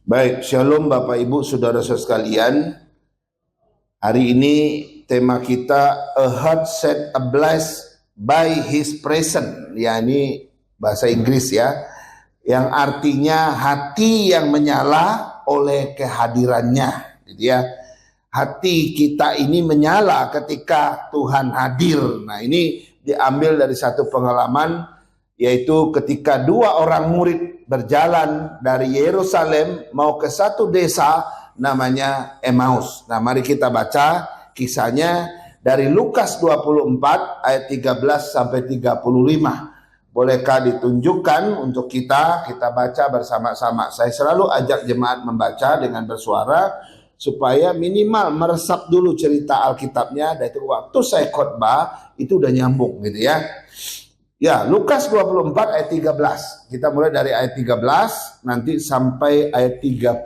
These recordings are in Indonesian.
Baik, shalom Bapak Ibu Saudara-saudara sekalian. Hari ini tema kita A Heart Set Ablaze by His Presence, yakni bahasa Inggris ya, yang artinya hati yang menyala oleh kehadirannya, gitu ya. Hati kita ini menyala ketika Tuhan hadir. Nah, ini diambil dari satu pengalaman, yaitu ketika dua orang murid berjalan dari Yerusalem mau ke satu desa namanya Emmaus. Nah, mari kita baca kisahnya dari Lukas 24 ayat 13 sampai 35. Bolehkah ditunjukkan untuk kita baca bersama-sama. Saya selalu ajak jemaat membaca dengan bersuara supaya minimal meresap dulu cerita Alkitabnya, dan itu waktu saya khotbah itu udah nyambung gitu ya. Ya, Lukas 24 ayat 13. Kita mulai dari ayat 13 nanti sampai ayat 35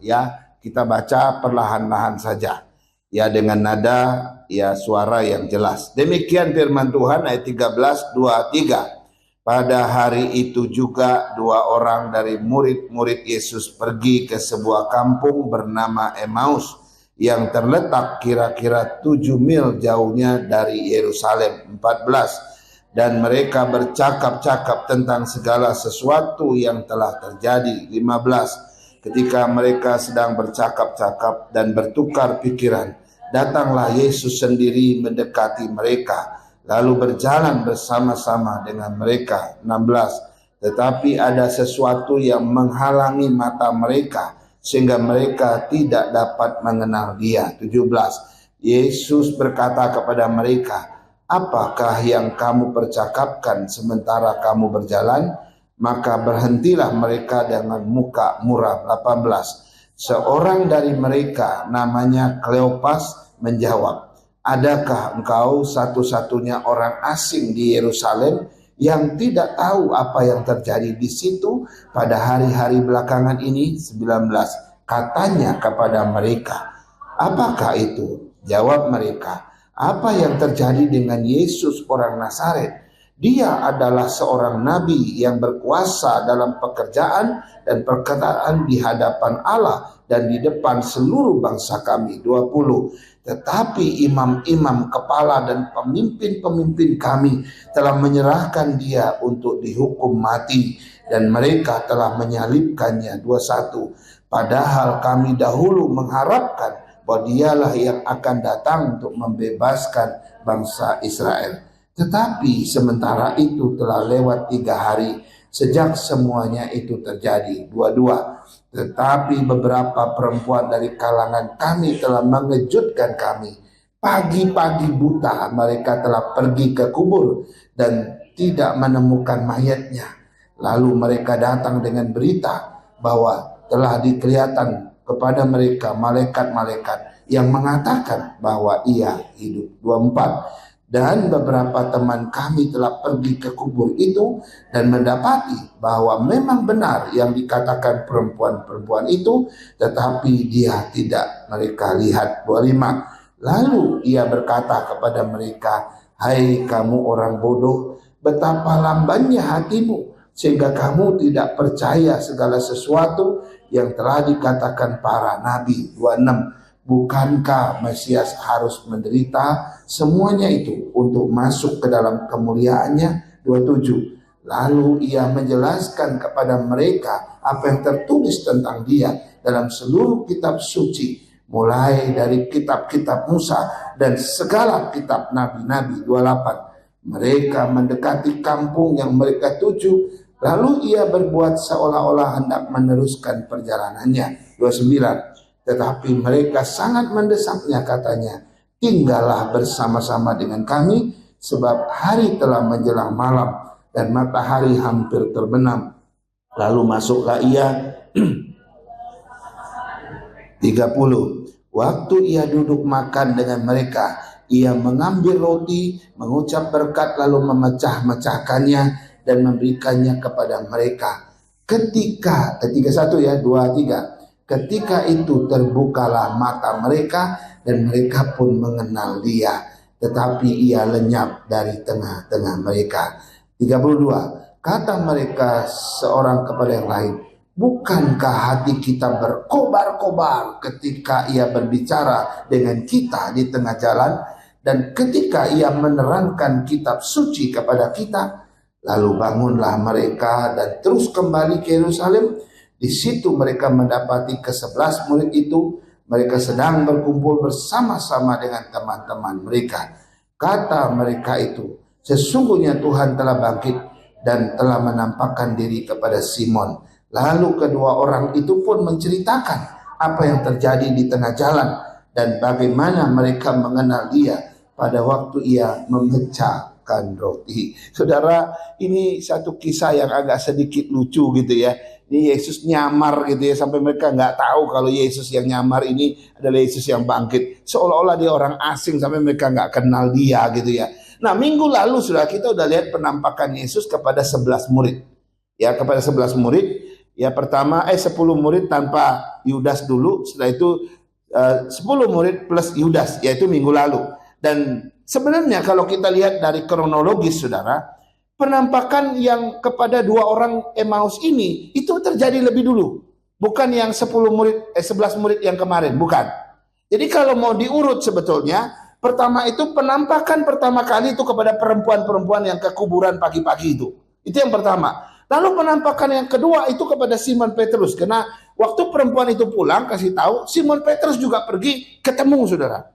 ya. Kita baca perlahan-lahan saja. Ya, dengan nada ya suara yang jelas. Demikian firman Tuhan ayat 13 23. Pada hari itu juga dua orang dari murid-murid Yesus pergi ke sebuah kampung bernama Emmaus yang terletak kira-kira 7 mil jauhnya dari Yerusalem. 14. Dan mereka bercakap-cakap tentang segala sesuatu yang telah terjadi. 15. Ketika mereka sedang bercakap-cakap dan bertukar pikiran, datanglah Yesus sendiri mendekati mereka, lalu berjalan bersama-sama dengan mereka. 16. Tetapi ada sesuatu yang menghalangi mata mereka, sehingga mereka tidak dapat mengenal Dia. 17. Yesus berkata kepada mereka, apakah yang kamu percakapkan sementara kamu berjalan? Maka berhentilah mereka dengan muka muram. 18. Seorang dari mereka namanya Kleopas menjawab, adakah engkau satu-satunya orang asing di Yerusalem yang tidak tahu apa yang terjadi di situ pada hari-hari belakangan ini? 19. Katanya kepada mereka, apakah itu? Jawab mereka, apa yang terjadi dengan Yesus orang Nazaret? Dia adalah seorang nabi yang berkuasa dalam pekerjaan dan perkataan di hadapan Allah dan di depan seluruh bangsa kami. 20. Tetapi imam-imam kepala dan pemimpin-pemimpin kami telah menyerahkan dia untuk dihukum mati, dan mereka telah menyalibkannya. 21. Padahal kami dahulu mengharapkan bahwa dialah yang akan datang untuk membebaskan bangsa Israel. Tetapi sementara itu telah lewat 3 hari sejak semuanya itu terjadi. 22. Tetapi beberapa perempuan dari kalangan kami telah mengejutkan kami. Pagi-pagi buta mereka telah pergi ke kubur dan tidak menemukan mayatnya. Lalu mereka datang dengan berita bahwa telah dikelihatan kepada mereka malaikat-malaikat yang mengatakan bahwa ia hidup. 24. Dan beberapa teman kami telah pergi ke kubur itu dan mendapati bahwa memang benar yang dikatakan perempuan-perempuan itu, tetapi dia tidak mereka lihat. 25. Lalu ia berkata kepada mereka, hai kamu orang bodoh, betapa lambannya hatimu sehingga kamu tidak percaya segala sesuatu yang telah dikatakan para nabi. 26. Bukankah Mesias harus menderita semuanya itu untuk masuk ke dalam kemuliaannya? 27. Lalu ia menjelaskan kepada mereka apa yang tertulis tentang dia dalam seluruh kitab suci, mulai dari kitab-kitab Musa dan segala kitab nabi-nabi. 28. Mereka mendekati kampung yang mereka tuju, lalu ia berbuat seolah-olah hendak meneruskan perjalanannya. 29. Tetapi mereka sangat mendesaknya, katanya, tinggallah bersama-sama dengan kami, sebab hari telah menjelang malam dan matahari hampir terbenam. Lalu masuklah ia. 30. Waktu ia duduk makan dengan mereka, ia mengambil roti, mengucap berkat, lalu memecah-mecahkannya dan memberikannya kepada mereka. Ketika 31 ya, 23. Ketika itu terbukalah mata mereka dan mereka pun mengenal dia, tetapi ia lenyap dari tengah-tengah mereka. 32. Kata mereka seorang kepada yang lain, Bukankah hati kita berkobar-kobar ketika ia berbicara dengan kita di tengah jalan, dan ketika ia menerangkan kitab suci kepada kita? Lalu bangunlah mereka dan terus kembali ke Yerusalem. Di situ mereka mendapati ke-11 murid itu. Mereka sedang berkumpul bersama-sama dengan teman-teman mereka. Kata mereka itu, sesungguhnya Tuhan telah bangkit dan telah menampakkan diri kepada Simon. Lalu kedua orang itu pun menceritakan apa yang terjadi di tengah jalan dan bagaimana mereka mengenal dia pada waktu ia memecahkan roti. Saudara, ini satu kisah yang agak sedikit lucu gitu ya. Ini Yesus nyamar gitu ya, sampai mereka nggak tahu kalau Yesus yang nyamar ini adalah Yesus yang bangkit. Seolah-olah dia orang asing sampai mereka nggak kenal dia gitu ya. Nah, minggu lalu sudah kita udah lihat penampakan Yesus kepada 11 murid. Ya, kepada 11 murid. Ya, pertama 10 murid tanpa Yudas dulu, setelah itu 10 murid plus Yudas, yaitu minggu lalu. Dan sebenarnya kalau kita lihat dari kronologis saudara, penampakan yang kepada 2 orang Emmaus ini itu terjadi lebih dulu. Bukan yang 11 murid yang kemarin, bukan. Jadi kalau mau diurut sebetulnya, pertama itu penampakan pertama kali itu kepada perempuan-perempuan yang ke kuburan pagi-pagi itu. Itu yang pertama. Lalu penampakan yang kedua itu kepada Simon Petrus. Karena waktu perempuan itu pulang, kasih tahu, Simon Petrus juga pergi ketemu saudara.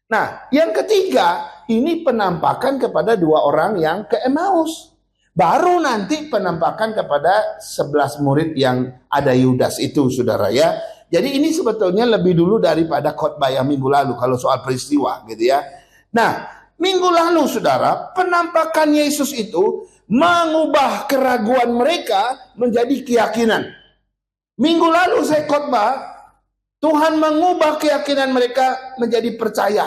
Nah, yang ketiga, ini penampakan kepada 2 orang yang ke Emmaus. Baru nanti penampakan kepada 11 murid yang ada Yudas itu saudara ya. Jadi ini sebetulnya lebih dulu daripada khotbah yang minggu lalu kalau soal peristiwa gitu ya. Nah, minggu lalu saudara, penampakan Yesus itu mengubah keraguan mereka menjadi keyakinan. Minggu lalu saya khotbah, Tuhan mengubah keyakinan mereka menjadi percaya,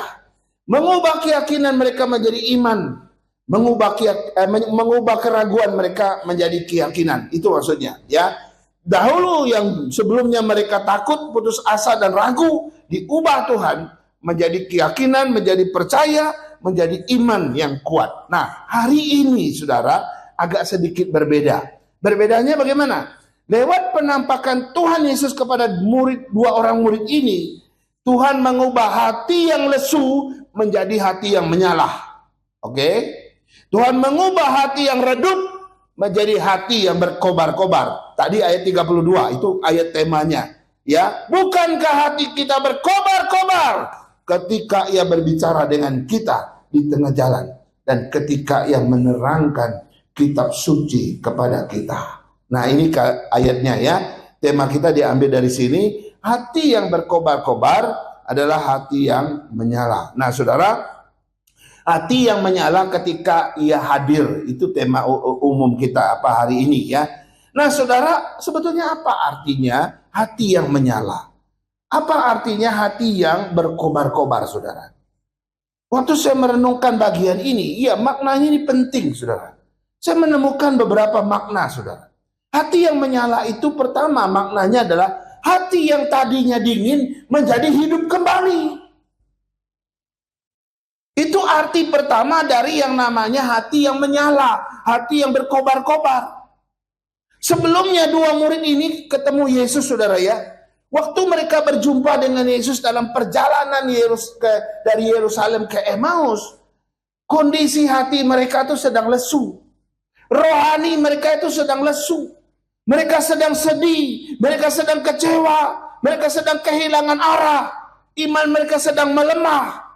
mengubah keyakinan mereka menjadi iman, mengubah keraguan mereka menjadi keyakinan. Itu maksudnya ya. Dahulu yang sebelumnya mereka takut, putus asa dan ragu, diubah Tuhan menjadi keyakinan, menjadi percaya, menjadi iman yang kuat. Nah, hari ini saudara agak sedikit berbeda. Berbedanya bagaimana? Lewat penampakan Tuhan Yesus kepada 2 orang murid ini, Tuhan mengubah hati yang lesu menjadi hati yang menyala. Oke? Tuhan mengubah hati yang redup menjadi hati yang berkobar-kobar. Tadi ayat 32 itu ayat temanya. Ya, bukankah hati kita berkobar-kobar ketika ia berbicara dengan kita di tengah jalan dan ketika ia menerangkan kitab suci kepada kita. Nah, ini ayatnya ya. Tema kita diambil dari sini. Hati yang berkobar-kobar adalah hati yang menyala. Nah, saudara, hati yang menyala ketika ia hadir, itu tema umum kita hari ini ya. Nah, saudara, sebetulnya apa artinya hati yang menyala? Apa artinya hati yang berkobar-kobar, saudara? Waktu saya merenungkan bagian ini, ya maknanya ini penting, saudara. Saya menemukan beberapa makna, saudara. Hati yang menyala itu pertama maknanya adalah hati yang tadinya dingin menjadi hidup kembali. Itu arti pertama dari yang namanya hati yang menyala, hati yang berkobar-kobar. Sebelumnya 2 murid ini ketemu Yesus, saudara ya. Waktu mereka berjumpa dengan Yesus dalam perjalanan dari Yerusalem ke Emmaus, kondisi hati mereka itu sedang lesu. Rohani mereka itu sedang lesu. Mereka sedang sedih, mereka sedang kecewa, mereka sedang kehilangan arah. Iman mereka sedang melemah.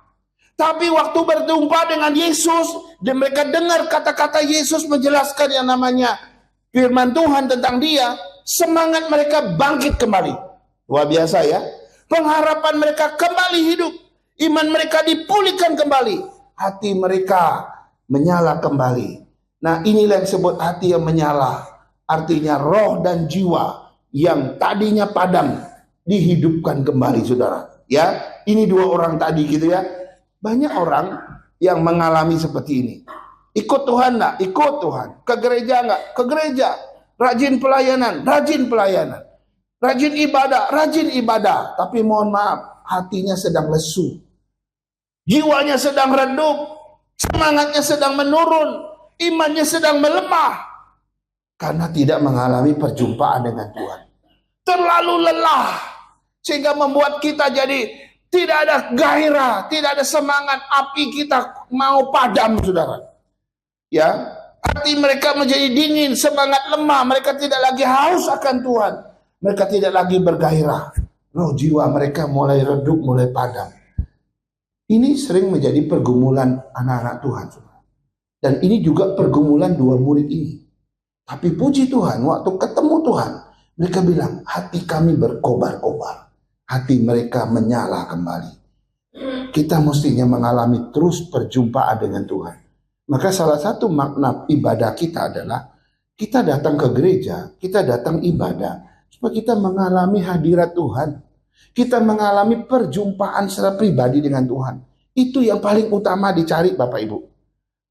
Tapi waktu berjumpa dengan Yesus, dan mereka dengar kata-kata Yesus menjelaskan yang namanya firman Tuhan tentang dia, semangat mereka bangkit kembali. Luar biasa ya. Pengharapan mereka kembali hidup. Iman mereka dipulihkan kembali. Hati mereka menyala kembali. Nah, inilah yang disebut hati yang menyala. Artinya roh dan jiwa yang tadinya padam dihidupkan kembali, saudara. Ya, ini 2 orang tadi gitu ya. Banyak orang yang mengalami seperti ini. Ikut Tuhan enggak? Ikut Tuhan. Ke gereja enggak? Ke gereja. Rajin pelayanan, rajin pelayanan. Rajin ibadah, rajin ibadah. Tapi mohon maaf, hatinya sedang lesu. Jiwanya sedang redup. Semangatnya sedang menurun. Imannya sedang melemah. Karena tidak mengalami perjumpaan dengan Tuhan. terlalu lelah, sehingga membuat kita jadi tidak ada gairah, tidak ada semangat, api kita mau padam, saudara. Ya, hati mereka menjadi dingin, semangat lemah, mereka tidak lagi haus akan Tuhan, mereka tidak lagi bergairah, roh jiwa mereka mulai redup, mulai padam. Ini sering menjadi pergumulan anak-anak Tuhan, saudara. Dan ini juga pergumulan dua murid ini. Tapi puji Tuhan, waktu ketemu Tuhan, mereka bilang, hati kami berkobar-kobar, hati mereka menyala kembali. Kita mestinya mengalami terus perjumpaan dengan Tuhan. Maka salah satu makna ibadah kita adalah kita datang ke gereja, kita datang ibadah supaya kita mengalami hadirat Tuhan. Kita mengalami perjumpaan secara pribadi dengan Tuhan. Itu yang paling utama dicari, Bapak Ibu.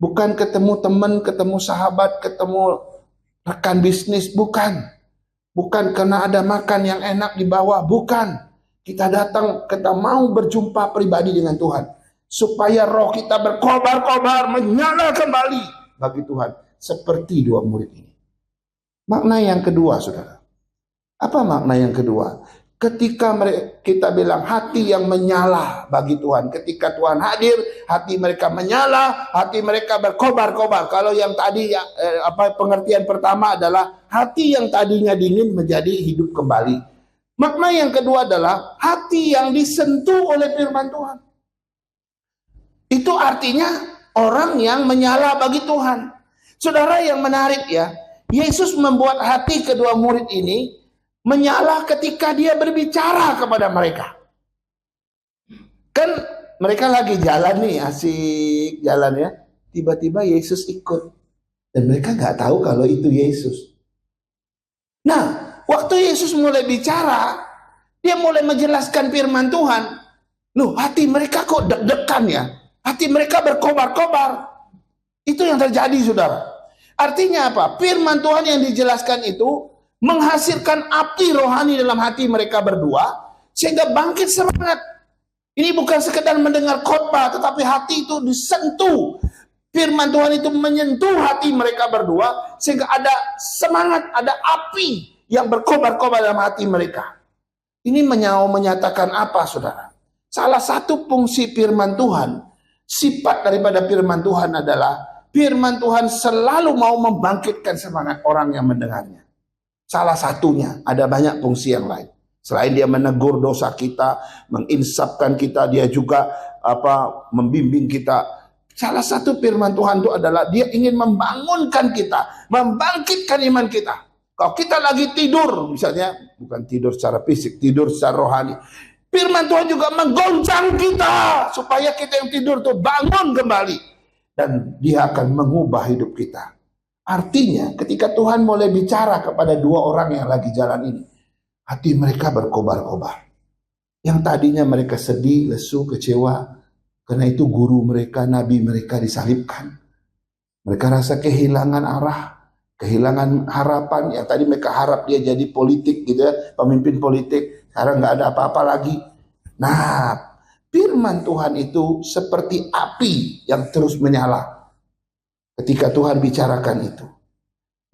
Bukan ketemu teman, ketemu sahabat, ketemu rekan bisnis, bukan. Bukan karena ada makan yang enak di bawah, bukan. Kita datang, kita mau berjumpa pribadi dengan Tuhan. Supaya roh kita berkobar-kobar, menyala kembali bagi Tuhan. Seperti dua murid ini. Makna yang kedua, saudara. Apa makna yang kedua? Ketika kita bilang hati yang menyala bagi Tuhan. Ketika Tuhan hadir, hati mereka menyala, hati mereka berkobar-kobar. Kalau yang tadi pengertian pertama adalah hati yang tadinya dingin menjadi hidup kembali. Makna yang kedua adalah hati yang disentuh oleh firman Tuhan. Itu artinya orang yang menyala bagi Tuhan. Saudara, yang menarik ya, Yesus membuat hati kedua murid ini menyala ketika dia berbicara kepada mereka. Kan mereka lagi jalan nih, asik jalan ya. Tiba-tiba Yesus ikut. Dan mereka nggak tahu kalau itu Yesus. Nah, waktu Yesus mulai bicara, dia mulai menjelaskan firman Tuhan. Loh, hati mereka kok deg-degan ya? Hati mereka berkobar-kobar. Itu yang terjadi, saudara. Artinya apa? Firman Tuhan yang dijelaskan itu menghasilkan api rohani dalam hati mereka berdua, sehingga bangkit semangat. Ini bukan sekedar mendengar khotbah, tetapi hati itu disentuh. Firman Tuhan itu menyentuh hati mereka berdua, sehingga ada semangat, ada api yang berkobar-kobar dalam hati mereka. Ini menyatakan apa, saudara? Salah satu fungsi firman Tuhan, sifat daripada firman Tuhan adalah firman Tuhan selalu mau membangkitkan semangat orang yang mendengarnya. Salah satunya, ada banyak fungsi yang lain. Selain dia menegur dosa kita, menginsafkan kita, dia juga membimbing kita. Salah satu firman Tuhan itu adalah dia ingin membangunkan kita, membangkitkan iman kita. Kalau kita lagi tidur, misalnya, bukan tidur secara fisik, tidur secara rohani, firman Tuhan juga menggoncang kita supaya kita yang tidur tuh bangun kembali, dan dia akan mengubah hidup kita. Artinya ketika Tuhan mulai bicara kepada dua orang yang lagi jalan ini, hati mereka berkobar-kobar. Yang tadinya mereka sedih, lesu, kecewa karena itu guru mereka, nabi mereka disalibkan. Mereka rasa kehilangan arah, kehilangan harapan. Yang tadi mereka harap dia jadi politik gitu ya, pemimpin politik. Sekarang nggak ada apa-apa lagi. Nah, firman Tuhan itu seperti api yang terus menyala ketika Tuhan bicarakan itu.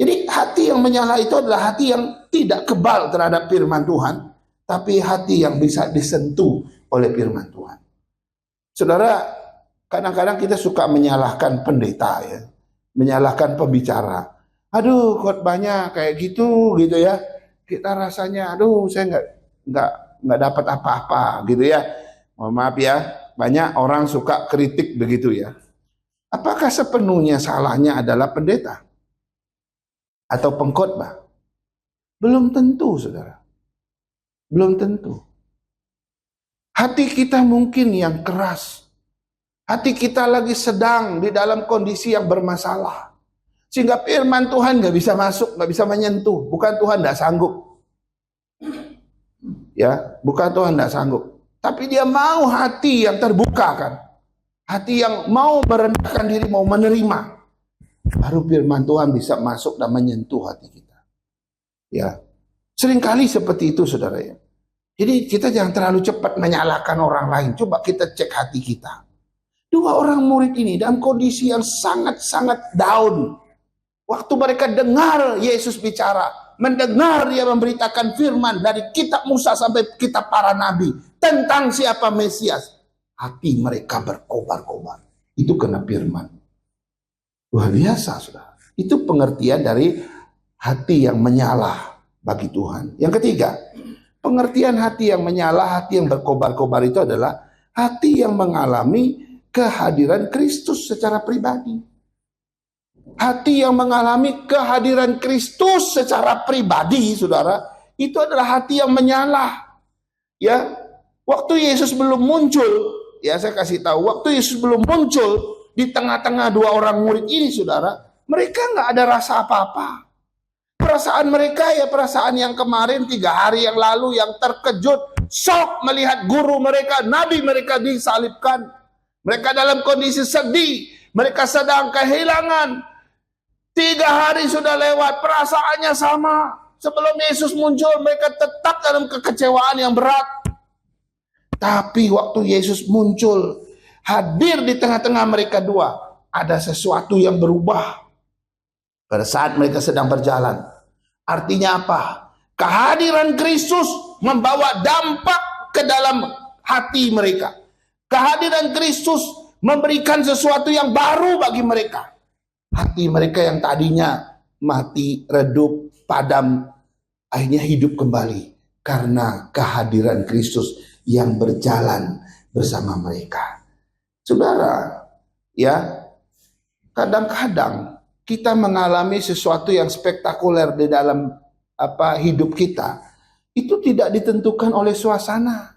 Jadi hati yang menyala itu adalah hati yang tidak kebal terhadap firman Tuhan, tapi hati yang bisa disentuh oleh firman Tuhan. Saudara, kadang-kadang kita suka menyalahkan pendeta ya, menyalahkan pembicara. Aduh, khotbahnya kayak gitu ya. Kita rasanya, aduh, saya nggak dapat apa-apa gitu ya. Mohon maaf ya, banyak orang suka kritik begitu ya. Apakah sepenuhnya salahnya adalah pendeta atau pengkhotbah? Belum tentu, saudara. Belum tentu. Hati kita mungkin yang keras. Hati kita lagi sedang di dalam kondisi yang bermasalah. Sehingga firman Tuhan nggak bisa masuk, nggak bisa menyentuh. Bukan Tuhan nggak sanggup. Ya, bukan Tuhan nggak sanggup. Tapi dia mau hati yang terbuka kan. Hati yang mau merendahkan diri, mau menerima. Baru firman Tuhan bisa masuk dan menyentuh hati kita. Ya, seringkali seperti itu, saudara ya. Jadi kita jangan terlalu cepat menyalahkan orang lain. Coba kita cek hati kita. Dua orang murid ini dalam kondisi yang sangat-sangat down. Waktu mereka dengar Yesus bicara, mendengar dia memberitakan firman dari kitab Musa sampai kitab para nabi tentang siapa Mesias, hati mereka berkobar-kobar. Itu kena firman. Luar biasa, saudara. Itu pengertian dari hati yang menyala bagi Tuhan. Yang ketiga, pengertian hati yang menyala, hati yang berkobar-kobar itu adalah hati yang mengalami kehadiran Kristus secara pribadi. Hati yang mengalami kehadiran Kristus secara pribadi, saudara, itu adalah hati yang menyala. Ya, waktu Yesus belum muncul, ya saya kasih tahu, waktu Yesus belum muncul di tengah-tengah dua orang murid ini, saudara, mereka nggak ada rasa apa-apa. Perasaan mereka ya perasaan yang kemarin 3 hari yang lalu yang terkejut, shock melihat guru mereka, nabi mereka disalibkan. Mereka dalam kondisi sedih, mereka sedang kehilangan. 3 hari sudah lewat, perasaannya sama. Sebelum Yesus muncul, mereka tetap dalam kekecewaan yang berat. Tapi waktu Yesus muncul, hadir di tengah-tengah mereka dua, ada sesuatu yang berubah. Pada saat mereka sedang berjalan. Artinya apa? Kehadiran Kristus membawa dampak ke dalam hati mereka. Kehadiran Kristus memberikan sesuatu yang baru bagi mereka. Hati mereka yang tadinya mati, redup, padam, akhirnya hidup kembali karena kehadiran Kristus yang berjalan bersama mereka. Saudara, ya, kadang-kadang kita mengalami sesuatu yang spektakuler di dalam hidup kita. Itu tidak ditentukan oleh suasana,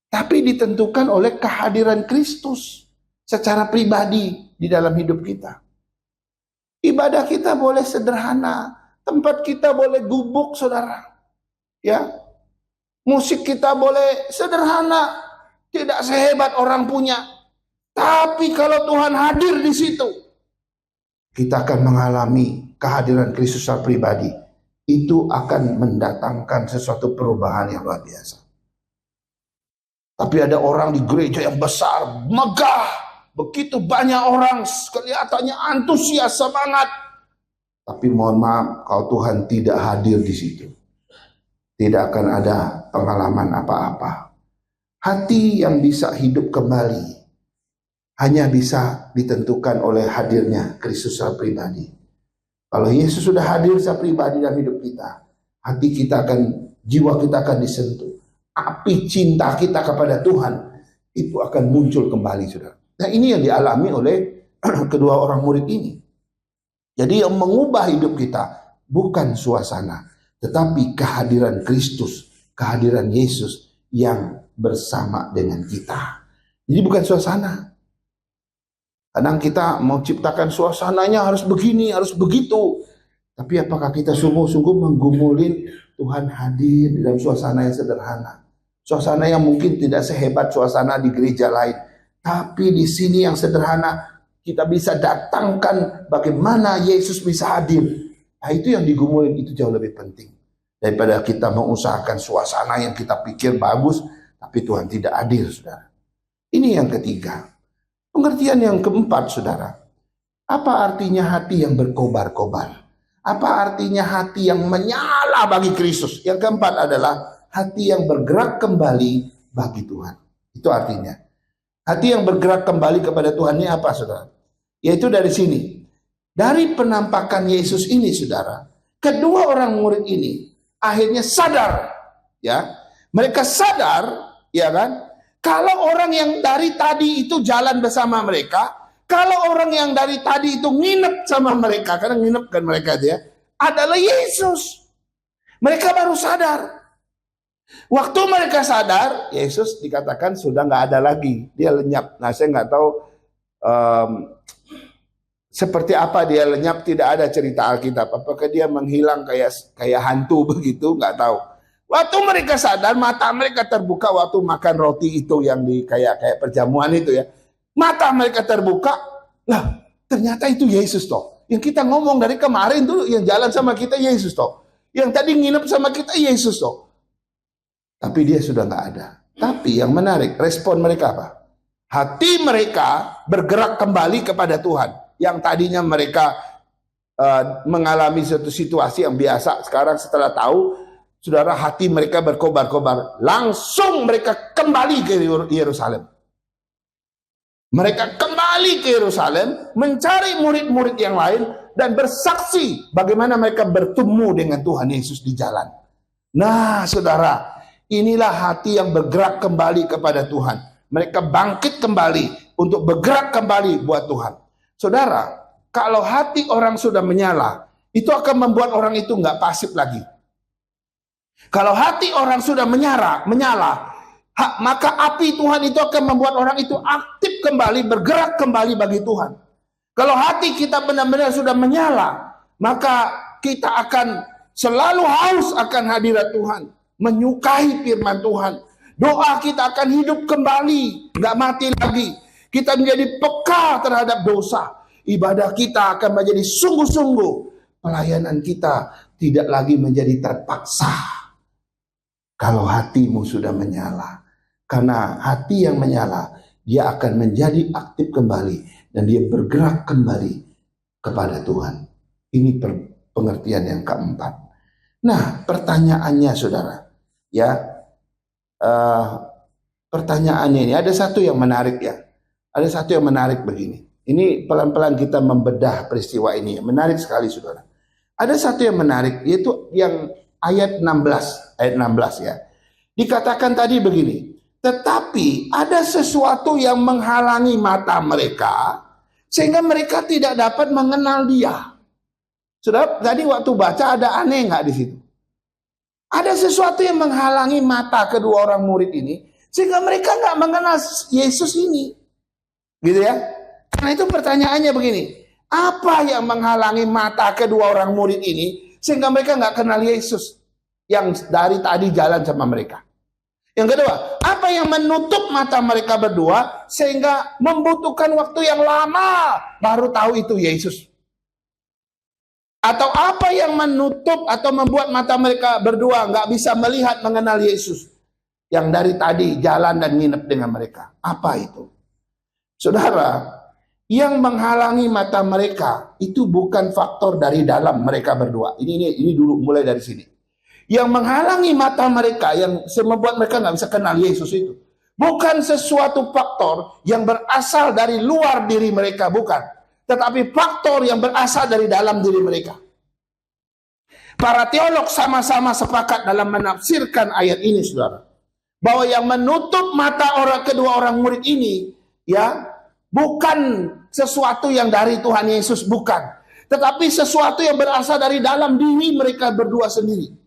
tapi ditentukan oleh kehadiran Kristus secara pribadi di dalam hidup kita. Ibadah kita boleh sederhana, tempat kita boleh gubuk, saudara. Ya, musik kita boleh sederhana, tidak sehebat orang punya. Tapi kalau Tuhan hadir di situ, kita akan mengalami kehadiran Kristus secara pribadi. Itu akan mendatangkan sesuatu perubahan yang luar biasa. Tapi ada orang di gereja yang besar, megah, begitu banyak orang, kelihatannya antusias, semangat. Tapi mohon maaf, kalau Tuhan tidak hadir di situ, tidak akan ada pengalaman apa-apa. Hati yang bisa hidup kembali hanya bisa ditentukan oleh hadirnya Kristus secara pribadi. Kalau Yesus sudah hadir secara pribadi dalam hidup kita, hati kita akan, jiwa kita akan disentuh. Api cinta kita kepada Tuhan itu akan muncul kembali, saudara. Nah, ini yang dialami oleh kedua orang murid ini. Jadi yang mengubah hidup kita bukan suasana, tetapi kehadiran Kristus, kehadiran Yesus yang bersama dengan kita. Jadi bukan suasana. Kadang kita mau ciptakan suasananya harus begini, harus begitu. Tapi apakah kita sungguh-sungguh menggumulin Tuhan hadir dalam suasana yang sederhana? Suasana yang mungkin tidak sehebat suasana di gereja lain. Tapi di sini yang sederhana, kita bisa datangkan bagaimana Yesus bisa hadir. Nah, itu yang digumulin, itu jauh lebih penting. Daripada kita mengusahakan suasana yang kita pikir bagus, tapi Tuhan tidak hadir, saudara. Ini yang ketiga. Pengertian yang keempat, saudara. Apa artinya hati yang berkobar-kobar? Apa artinya hati yang menyala bagi Kristus? Yang keempat adalah hati yang bergerak kembali bagi Tuhan. Itu artinya. Hati yang bergerak kembali kepada Tuhan ini apa, saudara? Yaitu dari sini. Dari penampakan Yesus ini, saudara, kedua orang murid ini akhirnya sadar, ya. Mereka sadar, ya kan? Kalau orang yang dari tadi itu jalan bersama mereka, kalau orang yang dari tadi itu nginep sama mereka, karena nginep kan mereka dia, adalah Yesus. Mereka baru sadar. Waktu mereka sadar, Yesus dikatakan sudah nggak ada lagi, dia lenyap. Nah, saya nggak tahu seperti apa dia lenyap, tidak ada cerita Alkitab. Apakah dia menghilang kayak hantu begitu, nggak tahu. Waktu mereka sadar, mata mereka terbuka waktu makan roti itu yang di kayak perjamuan itu ya. Mata mereka terbuka, lah ternyata itu Yesus toh. Yang kita ngomong dari kemarin tuh yang jalan sama kita Yesus toh. Yang tadi nginep sama kita Yesus toh. Tapi dia sudah nggak ada. Tapi yang menarik, respon mereka apa? Hati mereka bergerak kembali kepada Tuhan. Yang tadinya mereka mengalami suatu situasi yang biasa. Sekarang setelah tahu, saudara, hati mereka berkobar-kobar. Langsung mereka kembali ke Yerusalem. Mereka kembali ke Yerusalem, mencari murid-murid yang lain, dan bersaksi bagaimana mereka bertemu dengan Tuhan Yesus di jalan. Nah, saudara, inilah hati yang bergerak kembali kepada Tuhan. Mereka bangkit kembali untuk bergerak kembali buat Tuhan. Saudara, kalau hati orang sudah menyala, itu akan membuat orang itu nggak pasif lagi. Kalau hati orang sudah menyala, maka api Tuhan itu akan membuat orang itu aktif kembali, bergerak kembali bagi Tuhan. Kalau hati kita benar-benar sudah menyala, maka kita akan selalu haus akan hadirat Tuhan, menyukai firman Tuhan. Doa kita akan hidup kembali, nggak mati lagi. Kita menjadi peka terhadap dosa. Ibadah kita akan menjadi sungguh-sungguh. Pelayanan kita tidak lagi menjadi terpaksa. Kalau hatimu sudah menyala. Karena hati yang menyala, dia akan menjadi aktif kembali. Dan dia bergerak kembali kepada Tuhan. Ini pengertian yang keempat. Nah, pertanyaannya saudara. Ya, pertanyaannya ini ada satu yang menarik ya. Ada satu yang menarik begini. Ini pelan-pelan kita membedah peristiwa ini. Menarik sekali saudara. Ada satu yang menarik, yaitu yang ayat 16. Ayat 16 ya. Dikatakan tadi begini. Tetapi ada sesuatu yang menghalangi mata mereka, sehingga mereka tidak dapat mengenal dia. Saudara, tadi waktu baca ada aneh nggak di situ? Ada sesuatu yang menghalangi mata kedua orang murid ini, sehingga mereka nggak mengenal Yesus ini. Gitu ya. Karena itu pertanyaannya begini, apa yang menghalangi mata kedua orang murid ini sehingga mereka nggak kenal Yesus yang dari tadi jalan sama mereka? Yang kedua, apa yang menutup mata mereka berdua sehingga membutuhkan waktu yang lama baru tahu itu Yesus? Atau apa yang menutup atau membuat mata mereka berdua nggak bisa melihat mengenal Yesus yang dari tadi jalan dan nginep dengan mereka? Apa itu? Saudara, yang menghalangi mata mereka itu bukan faktor dari dalam mereka berdua. Ini dulu mulai dari sini. Yang menghalangi mata mereka, yang membuat mereka nggak bisa kenal Yesus itu, bukan sesuatu faktor yang berasal dari luar diri mereka, bukan. Tetapi faktor yang berasal dari dalam diri mereka. Para teolog sama-sama sepakat dalam menafsirkan ayat ini, saudara, bahwa yang menutup mata kedua orang murid ini, ya, bukan sesuatu yang dari Tuhan Yesus, bukan. Tetapi sesuatu yang berasal dari dalam diri mereka berdua sendiri.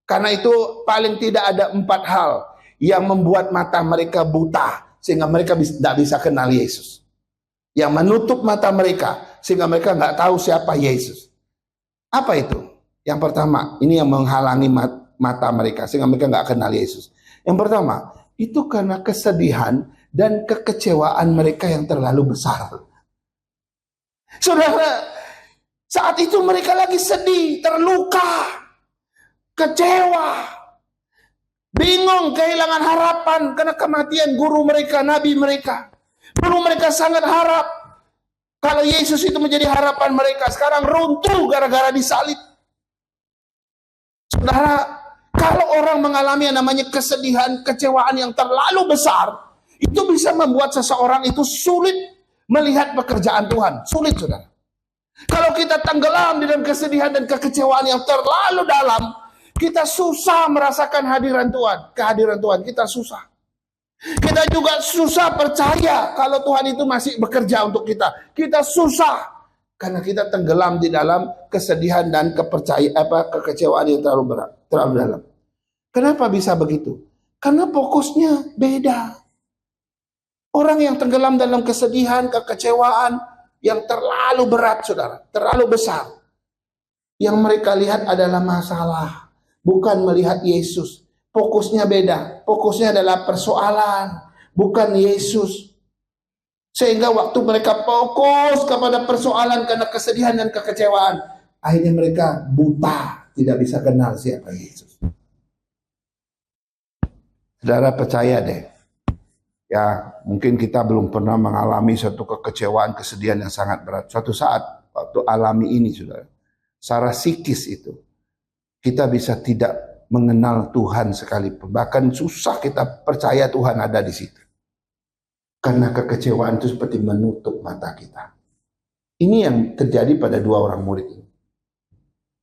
Karena itu paling tidak ada 4 hal yang membuat mata mereka buta sehingga mereka tidak bisa kenal Yesus. Yang menutup mata mereka sehingga mereka nggak tahu siapa Yesus. Apa itu? Yang pertama, ini yang menghalangi mata mereka sehingga mereka nggak kenal Yesus. Yang pertama, itu karena kesedihan dan kekecewaan mereka yang terlalu besar. Saudara, saat itu mereka lagi sedih, terluka, kecewa, bingung, kehilangan harapan karena kematian guru mereka, nabi mereka. Dulu mereka sangat harap kalau Yesus itu menjadi harapan mereka, sekarang runtuh gara-gara disalib. Saudara, kalau orang mengalami yang namanya kesedihan, kecewaan yang terlalu besar, itu bisa membuat seseorang itu sulit melihat pekerjaan Tuhan. Sulit, saudara. Kalau kita tenggelam di dalam kesedihan dan kekecewaan yang terlalu dalam, kita susah merasakan hadiran Tuhan, kehadiran Tuhan, kita susah. Kita juga susah percaya kalau Tuhan itu masih bekerja untuk kita. Kita susah karena kita tenggelam di dalam kesedihan dan kekecewaan yang terlalu berat, terlalu dalam. Kenapa bisa begitu? Karena fokusnya beda. Orang yang tenggelam dalam kesedihan, kekecewaan yang terlalu berat, saudara, terlalu besar. Yang mereka lihat adalah masalah. Bukan melihat Yesus. Fokusnya beda. Fokusnya adalah persoalan, bukan Yesus. Sehingga waktu mereka fokus kepada persoalan karena kesedihan dan kekecewaan, akhirnya mereka buta, tidak bisa kenal siapa Yesus. Saudara, percaya deh. Ya, mungkin kita belum pernah mengalami suatu kekecewaan, kesedihan yang sangat berat. Suatu saat waktu alami ini, saudara, secara psikis itu, kita bisa tidak mengenal Tuhan sekalipun. Bahkan susah kita percaya Tuhan ada di situ. Karena kekecewaan itu seperti menutup mata kita. Ini yang terjadi pada dua orang murid ini.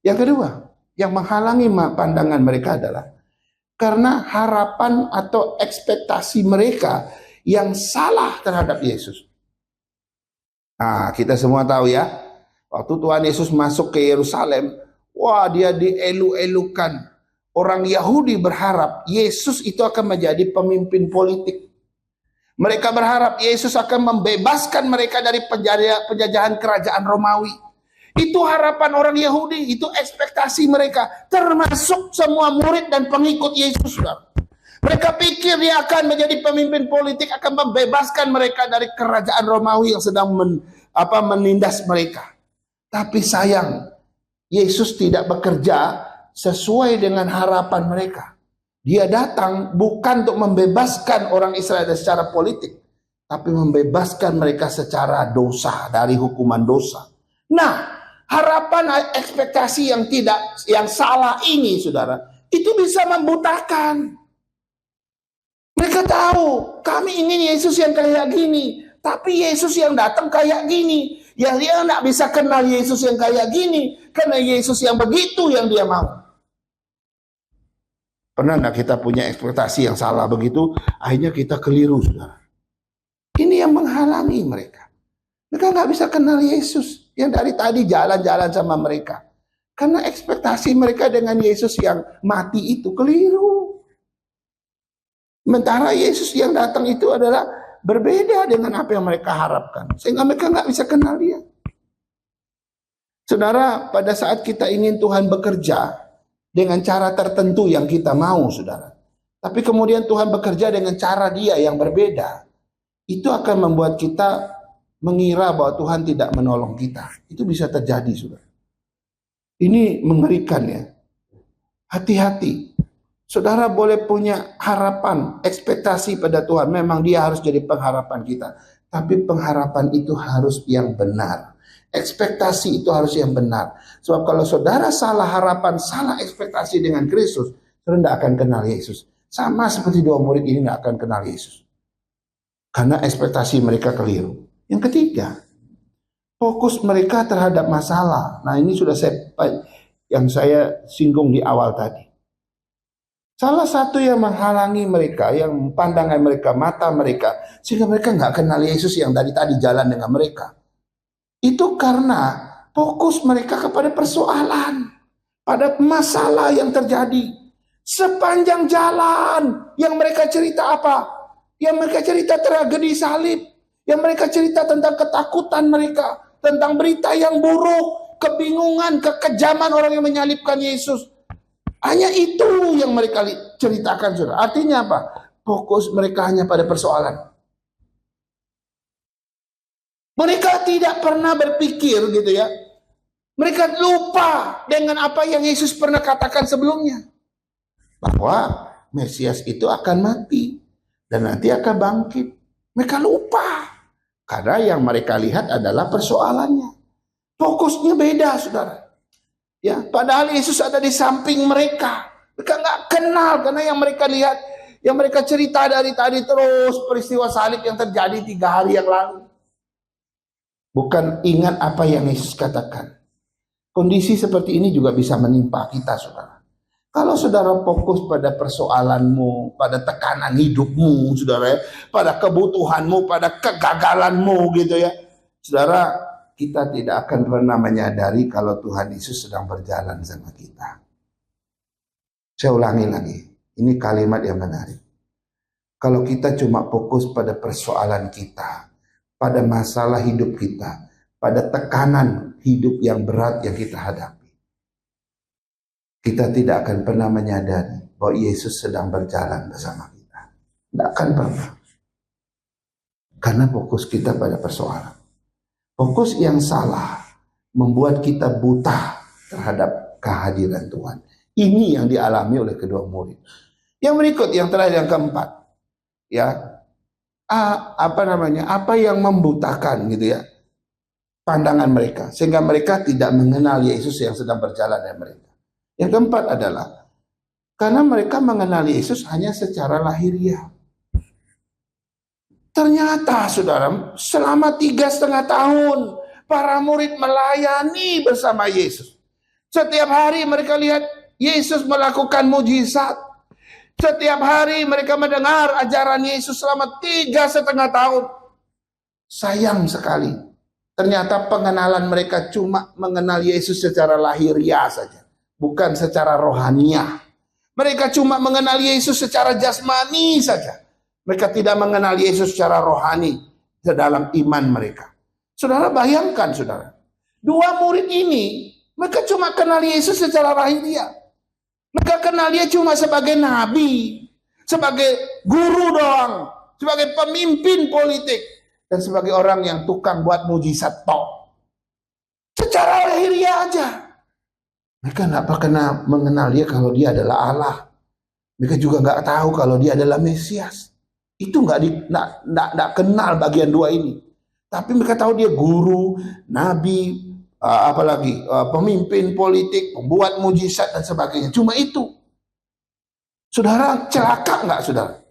Yang kedua, yang menghalangi pandangan mereka adalah karena harapan atau ekspektasi mereka yang salah terhadap Yesus. Nah, kita semua tahu ya, waktu Tuhan Yesus masuk ke Yerusalem, wah, dia dielu-elukan. Orang Yahudi berharap Yesus itu akan menjadi pemimpin politik. Mereka berharap Yesus akan membebaskan mereka dari penjajahan kerajaan Romawi. Itu harapan orang Yahudi, itu ekspektasi mereka, termasuk semua murid dan pengikut Yesus. Mereka pikir dia akan menjadi pemimpin politik, akan membebaskan mereka dari kerajaan Romawi yang sedang menindas mereka. Tapi sayang, Yesus tidak bekerja sesuai dengan harapan mereka. Dia datang bukan untuk membebaskan orang Israel secara politik, tapi membebaskan mereka secara dosa, dari hukuman dosa. Nah, harapan ekspektasi yang salah ini, saudara, itu bisa membutakan. Mereka tahu kami ingin Yesus yang kayak gini, tapi Yesus yang datang kayak gini. Ya, dia nggak bisa kenal Yesus yang kayak gini, karena Yesus yang begitu yang dia mau. Pernah nggak kita punya ekspektasi yang salah begitu, akhirnya kita keliru, saudara. Ini yang menghalangi mereka. Mereka nggak bisa kenal Yesus yang dari tadi jalan-jalan sama mereka. Karena ekspektasi mereka dengan Yesus yang mati itu keliru. Sementara Yesus yang datang itu adalah berbeda dengan apa yang mereka harapkan. Sehingga mereka nggak bisa kenal dia. Saudara, pada saat kita ingin Tuhan bekerja dengan cara tertentu yang kita mau, saudara. Tapi kemudian Tuhan bekerja dengan cara dia yang berbeda. Itu akan membuat kita mengira bahwa Tuhan tidak menolong kita. Itu bisa terjadi, saudara. Ini mengerikan ya. Hati-hati. Saudara boleh punya harapan, ekspektasi pada Tuhan. Memang dia harus jadi pengharapan kita. Tapi pengharapan itu harus yang benar. Ekspektasi itu harus yang benar. Sebab kalau saudara salah harapan, salah ekspektasi dengan Kristus, saudara tidak akan kenal Yesus. Sama seperti dua murid ini tidak akan kenal Yesus. Karena ekspektasi mereka keliru. Yang ketiga, fokus mereka terhadap masalah. Nah, ini sudah yang saya singgung di awal tadi. Salah satu yang menghalangi mereka, yang pandangan mereka, mata mereka, sehingga mereka nggak kenal Yesus yang dari tadi jalan dengan mereka. Itu karena fokus mereka kepada persoalan, pada masalah yang terjadi. Sepanjang jalan yang mereka cerita apa? Yang mereka cerita tragedi salib. Yang mereka cerita tentang ketakutan mereka, tentang berita yang buruk, kebingungan, kekejaman orang yang menyalibkan Yesus. Hanya itu yang mereka ceritakan, saudara. Artinya apa? Fokus mereka hanya pada persoalan. Mereka tidak pernah berpikir gitu ya. Mereka lupa dengan apa yang Yesus pernah katakan sebelumnya. Bahwa Mesias itu akan mati dan nanti akan bangkit. Mereka lupa. Karena yang mereka lihat adalah persoalannya. Fokusnya beda, saudara. Ya, padahal Yesus ada di samping mereka. Mereka nggak kenal karena yang mereka lihat, yang mereka cerita dari tadi terus peristiwa salib yang terjadi 3 hari yang lalu. Bukan ingat apa yang Yesus katakan. Kondisi seperti ini juga bisa menimpa kita, saudara. Kalau saudara fokus pada persoalanmu, pada tekanan hidupmu, saudara, pada kebutuhanmu, pada kegagalanmu gitu ya. Saudara, kita tidak akan pernah menyadari kalau Tuhan Yesus sedang berjalan sama kita. Saya ulangi lagi, ini kalimat yang menarik. Kalau kita cuma fokus pada persoalan kita, pada masalah hidup kita, pada tekanan hidup yang berat yang kita hadapi, kita tidak akan pernah menyadari bahwa Yesus sedang berjalan bersama kita. Tidak akan pernah. Karena fokus kita pada persoalan. Fokus yang salah membuat kita buta terhadap kehadiran Tuhan. Ini yang dialami oleh kedua murid. Yang berikut, yang terakhir, yang keempat. Ya, apa yang membutakan gitu ya. pandangan mereka, sehingga mereka tidak mengenal Yesus yang sedang berjalan dengan mereka. Yang keempat adalah karena mereka mengenal Yesus hanya secara lahiriah. Ternyata saudara, selama 3,5 tahun para murid melayani bersama Yesus. Setiap hari mereka lihat Yesus melakukan mujizat. Setiap hari mereka mendengar ajaran Yesus selama 3,5 tahun. Sayang sekali, ternyata pengenalan mereka cuma mengenal Yesus secara lahiriah saja, bukan secara rohaniah. Mereka cuma mengenal Yesus secara jasmani saja. Mereka tidak mengenal Yesus secara rohani di dalam iman mereka. Saudara bayangkan saudara, dua murid ini mereka cuma kenal Yesus secara lahiriah. Mereka kenal dia cuma sebagai nabi, sebagai guru doang, sebagai pemimpin politik, dan sebagai orang yang tukang buat mujizat tok. Secara lahiriah aja. Mereka tidak pernah mengenal dia kalau dia adalah Allah. Mereka juga nggak tahu kalau dia adalah Mesias. Itu nggak kenal bagian dua ini. Tapi mereka tahu dia guru, nabi, apalagi pemimpin politik, pembuat mujizat dan sebagainya. Cuma itu. Saudara, celaka nggak saudara?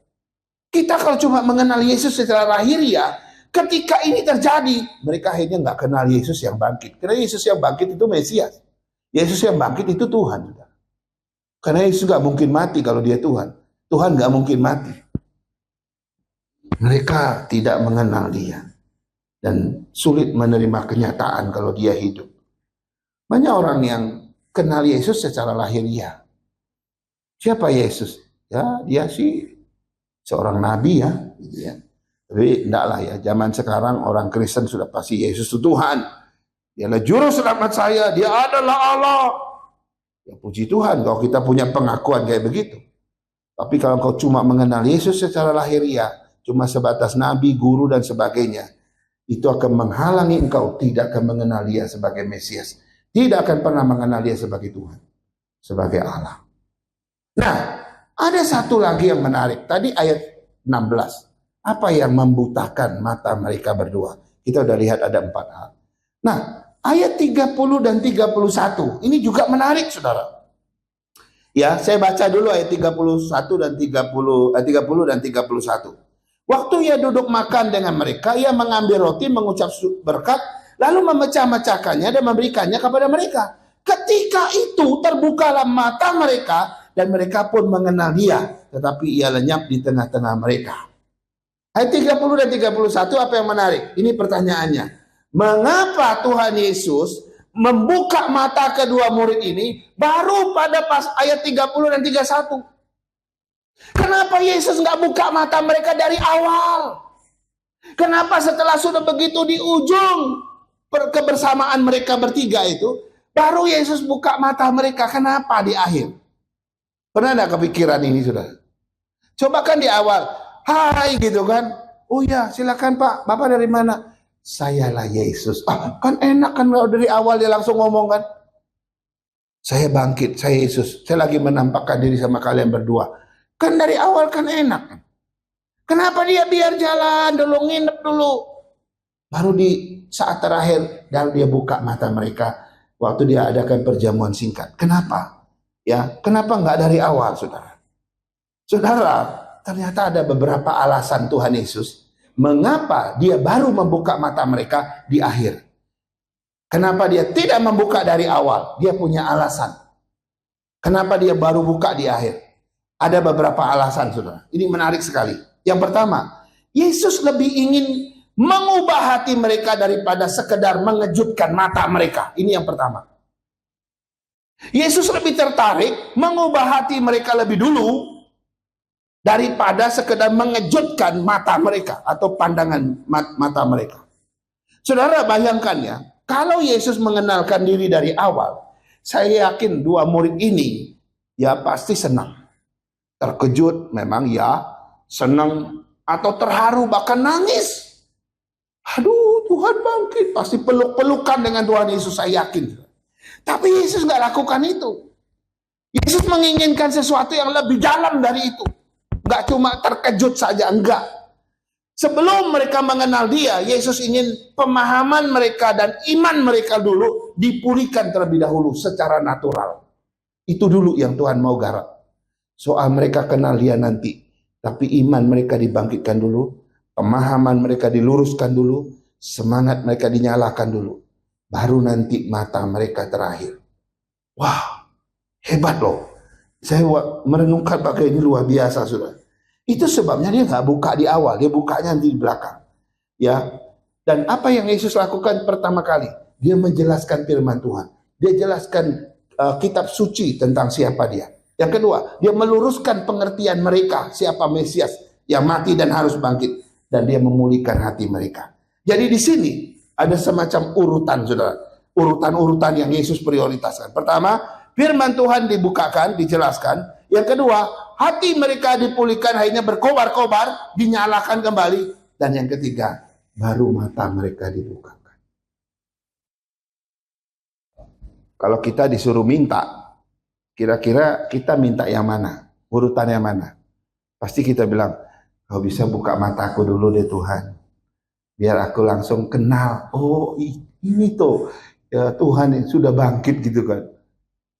Kita kalau cuma mengenal Yesus secara lahiriah, ketika ini terjadi, mereka akhirnya nggak kenal Yesus yang bangkit. Karena Yesus yang bangkit itu Mesias. Yesus yang bangkit itu Tuhan. Karena Yesus nggak mungkin mati kalau dia Tuhan. Tuhan nggak mungkin mati. Mereka tidak mengenal dia. Dan sulit menerima kenyataan kalau dia hidup. Banyak orang yang kenal Yesus secara lahiriah. Siapa Yesus? Ya, dia sih seorang nabi ya. Gitu ya. Tapi enggak lah ya, zaman sekarang orang Kristen sudah pasti Yesus itu Tuhan. Dialah juru selamat saya, dia adalah Allah. Ya puji Tuhan kalau kita punya pengakuan kayak begitu. Tapi kalau kau cuma mengenal Yesus secara lahiriah, cuma sebatas nabi, guru dan sebagainya, itu akan menghalangi engkau tidak akan mengenal dia sebagai Mesias. Tidak akan pernah mengenal dia sebagai Tuhan, sebagai Allah. Nah, ada satu lagi yang menarik. Tadi ayat 16. Apa yang membutakan mata mereka berdua? Kita udah lihat ada 4 hal. Nah, ayat 30 dan 31. Ini juga menarik, saudara. Ya, saya baca dulu ayat 31 dan 30 dan 31. Waktu ia duduk makan dengan mereka, ia mengambil roti, mengucap berkat, lalu memecah-mecahkannya dan memberikannya kepada mereka. Ketika itu terbukalah mata mereka dan mereka pun mengenal dia, tetapi ia lenyap di tengah-tengah mereka. Ayat 30 dan 31 apa yang menarik? Ini pertanyaannya. Mengapa Tuhan Yesus membuka mata kedua murid ini baru pada pas ayat 30 dan 31? Kenapa Yesus nggak buka mata mereka dari awal? Kenapa setelah sudah begitu di ujung kebersamaan mereka bertiga itu, baru Yesus buka mata mereka? Kenapa di akhir? Pernah nggak kepikiran ini, saudara? Coba kan di awal, hai gitu kan. Oh ya, silakan Pak, Bapak dari mana? Sayalah Yesus. Kan enak kan kalau dari awal dia langsung ngomong kan. Saya bangkit, saya Yesus. Saya lagi menampakkan diri sama kalian berdua. Kan dari awal kan enak kan. Kenapa dia biar jalan dulu, nginep dulu. Baru di saat terakhir, dan dia buka mata mereka waktu dia adakan perjamuan singkat. Kenapa? Ya, kenapa nggak dari awal, saudara? Saudara, ternyata ada beberapa alasan Tuhan Yesus mengapa dia baru membuka mata mereka di akhir. Kenapa dia tidak membuka dari awal? Dia punya alasan. Kenapa dia baru buka di akhir? Ada beberapa alasan, saudara. Ini menarik sekali. Yang pertama, Yesus lebih ingin mengubah hati mereka daripada sekedar mengejutkan mata mereka. Ini yang pertama. Yesus lebih tertarik mengubah hati mereka lebih dulu daripada sekedar mengejutkan mata mereka atau pandangan mata mereka. Saudara bayangkan ya, kalau Yesus mengenalkan diri dari awal, saya yakin dua murid ini ya pasti senang. Terkejut memang ya, senang atau terharu bahkan nangis. Aduh, Tuhan bangkit, pasti peluk-pelukan dengan Tuhan Yesus, saya yakin. Tapi Yesus nggak lakukan itu. Yesus menginginkan sesuatu yang lebih dalam dari itu. Nggak cuma terkejut saja, enggak. Sebelum mereka mengenal dia, Yesus ingin pemahaman mereka dan iman mereka dulu dipulihkan terlebih dahulu secara natural. Itu dulu yang Tuhan mau garap. Soal mereka kenal dia nanti, tapi iman mereka dibangkitkan dulu, pemahaman mereka diluruskan dulu, semangat mereka dinyalakan dulu. Baru nanti mata mereka terakhir. Wah, hebat loh. Saya merenungkan pakai ini luar biasa, saudara. Itu sebabnya dia nggak buka di awal, dia bukanya di belakang. Ya. Dan apa yang Yesus lakukan pertama kali? Dia menjelaskan firman Tuhan. Dia jelaskan kitab suci tentang siapa dia. Yang kedua, dia meluruskan pengertian mereka siapa Mesias yang mati dan harus bangkit, dan dia memulihkan hati mereka. Jadi di sini ada semacam urutan, saudara. Urutan-urutan yang Yesus prioritaskan. Pertama, firman Tuhan dibukakan, dijelaskan. Yang kedua, hati mereka dipulihkan, akhirnya berkobar-kobar, dinyalakan kembali. Dan yang ketiga, baru mata mereka dibukakan. Kalau kita disuruh minta, kira-kira kita minta yang mana? Urutan yang mana? Pasti kita bilang, kau bisa buka mataku dulu deh Tuhan. Biar aku langsung kenal, oh ini tuh ya, Tuhan yang sudah bangkit gitu kan.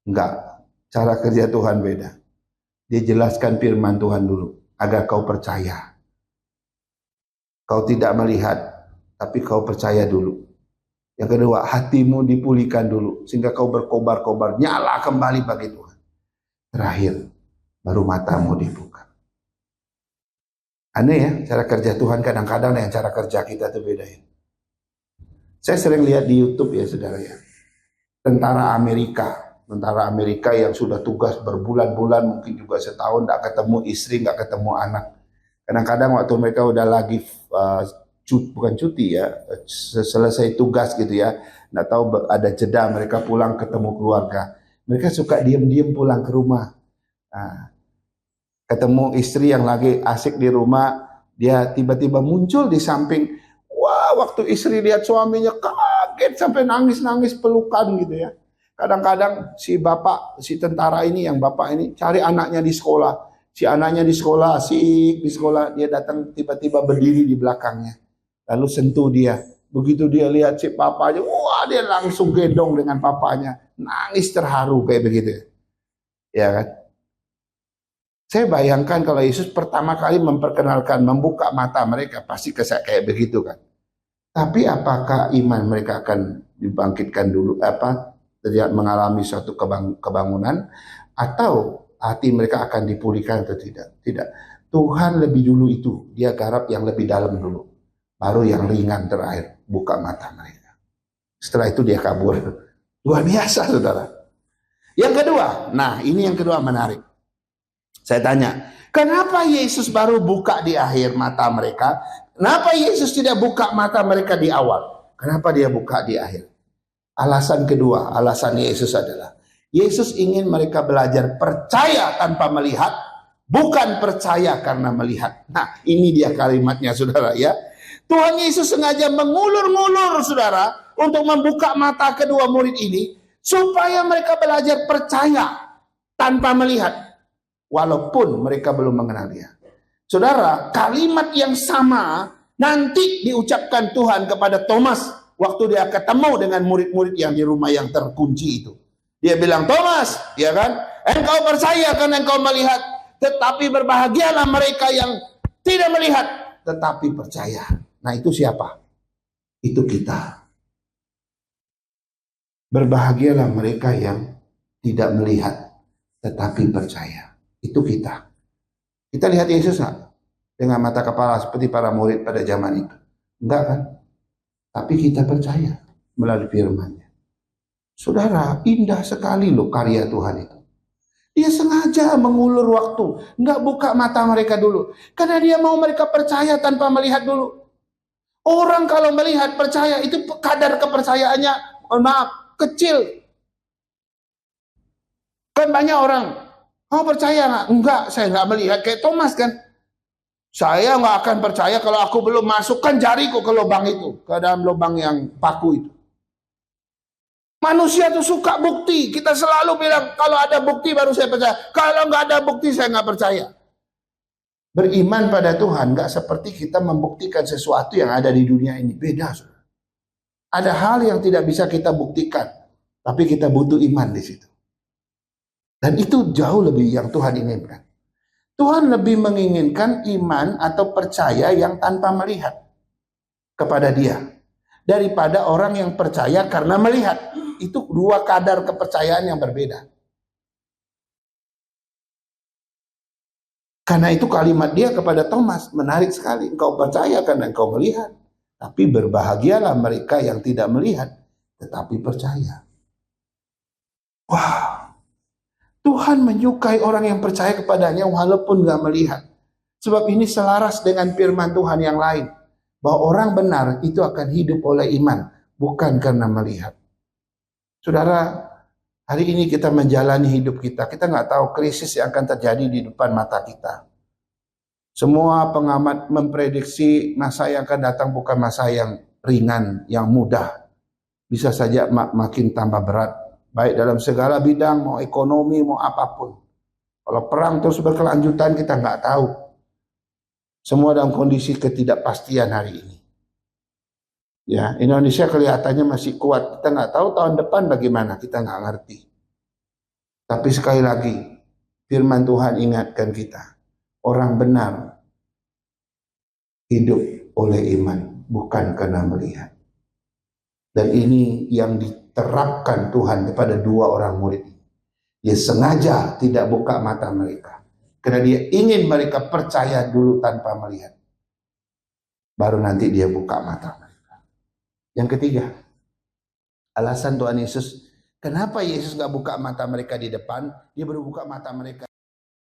Enggak, cara kerja Tuhan beda. Dia jelaskan firman Tuhan dulu, agar kau percaya. Kau tidak melihat, tapi kau percaya dulu. Yang kedua, hatimu dipulihkan dulu, sehingga kau berkobar-kobar, nyala kembali bagi Tuhan. Terakhir, baru matamu dibuka. Aneh ya, cara kerja Tuhan kadang-kadang dengan cara kerja kita itu beda ya. Saya sering lihat di YouTube ya saudara ya, tentara Amerika yang sudah tugas berbulan-bulan, mungkin juga setahun tidak ketemu istri, nggak ketemu anak. Kadang-kadang waktu mereka udah lagi bukan cuti ya, selesai tugas gitu ya, nggak tahu ada jeda, mereka pulang ketemu keluarga. Mereka suka diam-diam pulang ke rumah. Nah, ketemu istri yang lagi asik di rumah, dia tiba-tiba muncul di samping. Wah, waktu istri lihat suaminya kaget sampai nangis-nangis pelukan gitu ya. Kadang-kadang si tentara ini, yang bapak ini cari anaknya di sekolah. Si anaknya di sekolah, asik di sekolah, dia datang tiba-tiba berdiri di belakangnya. Lalu sentuh dia. Begitu dia lihat si papanya, wah dia langsung gendong dengan papanya. Nangis terharu kayak begitu. Ya kan? Saya bayangkan kalau Yesus pertama kali memperkenalkan, membuka mata mereka, pasti kayak begitu kan. Tapi apakah iman mereka akan dibangkitkan dulu, mengalami suatu kebangunan, atau hati mereka akan dipulihkan atau tidak? Tidak. Tuhan lebih dulu itu, dia garap yang lebih dalam dulu. Baru yang ringan terakhir, buka mata mereka. Setelah itu dia kabur. Luar biasa saudara. Yang kedua, nah ini yang kedua menarik. Saya tanya, kenapa Yesus baru buka di akhir mata mereka? Kenapa Yesus tidak buka mata mereka di awal? Kenapa dia buka di akhir? Alasan kedua, alasan Yesus adalah Yesus ingin mereka belajar percaya tanpa melihat, bukan percaya karena melihat. Nah, ini dia kalimatnya saudara ya. Tuhan Yesus sengaja mengulur-ngulur saudara untuk membuka mata kedua murid ini supaya mereka belajar percaya tanpa melihat, walaupun mereka belum mengenal dia. Saudara, kalimat yang sama nanti diucapkan Tuhan kepada Thomas waktu dia ketemu dengan murid-murid yang di rumah yang terkunci itu. Dia bilang, Thomas, ya kan? Engkau percaya karena engkau melihat, tetapi berbahagialah mereka yang tidak melihat, tetapi percaya. Nah itu siapa? Itu kita. Berbahagialah mereka yang tidak melihat, tetapi percaya. Itu kita. Kita lihat Yesus nggak? Dengan mata kepala seperti para murid pada zaman itu. Enggak kan? Tapi kita percaya melalui firman-Nya. Saudara, indah sekali loh karya Tuhan itu. Dia sengaja mengulur waktu, nggak buka mata mereka dulu. Karena dia mau mereka percaya tanpa melihat dulu. Orang kalau melihat percaya, itu kadar kepercayaannya, maaf, kecil. Kan banyak orang, percaya nggak? Enggak, saya nggak melihat. Kayak Thomas kan. Saya nggak akan percaya kalau aku belum masukkan jariku ke lubang itu, ke dalam lubang yang paku itu. Manusia tuh suka bukti. Kita selalu bilang kalau ada bukti baru saya percaya. Kalau nggak ada bukti saya nggak percaya. Beriman pada Tuhan nggak seperti kita membuktikan sesuatu yang ada di dunia ini. Beda, saudara. Ada hal yang tidak bisa kita buktikan, tapi kita butuh iman di situ. Dan itu jauh lebih yang Tuhan inginkan. Tuhan lebih menginginkan iman atau percaya yang tanpa melihat kepada Dia daripada orang yang percaya karena melihat. Itu dua kadar kepercayaan yang berbeda. Karena itu kalimat dia kepada Thomas menarik sekali. Engkau percaya karena engkau melihat. Tapi berbahagialah mereka yang tidak melihat tetapi percaya. Wah, Tuhan menyukai orang yang percaya kepadanya walaupun gak melihat. Sebab ini selaras dengan firman Tuhan yang lain. Bahwa orang benar itu akan hidup oleh iman, bukan karena melihat. Saudara, hari ini kita menjalani hidup kita nggak tahu krisis yang akan terjadi di depan mata kita. Semua pengamat memprediksi masa yang akan datang bukan masa yang ringan, yang mudah. Bisa saja makin tambah berat. Baik dalam segala bidang, mau ekonomi, mau apapun. Kalau perang terus berkelanjutan kita nggak tahu. Semua dalam kondisi ketidakpastian hari ini. Ya, Indonesia kelihatannya masih kuat. Kita nggak tahu tahun depan bagaimana, kita nggak ngerti. Tapi sekali lagi, firman Tuhan ingatkan kita. Orang benar hidup oleh iman, bukan karena melihat. Dan ini yang diterapkan Tuhan kepada dua orang murid. Dia sengaja tidak buka mata mereka. Karena dia ingin mereka percaya dulu tanpa melihat. Baru nanti dia buka mata mereka. Yang ketiga, alasan Tuhan Yesus, kenapa Yesus gak buka mata mereka di depan, dia baru buka mata mereka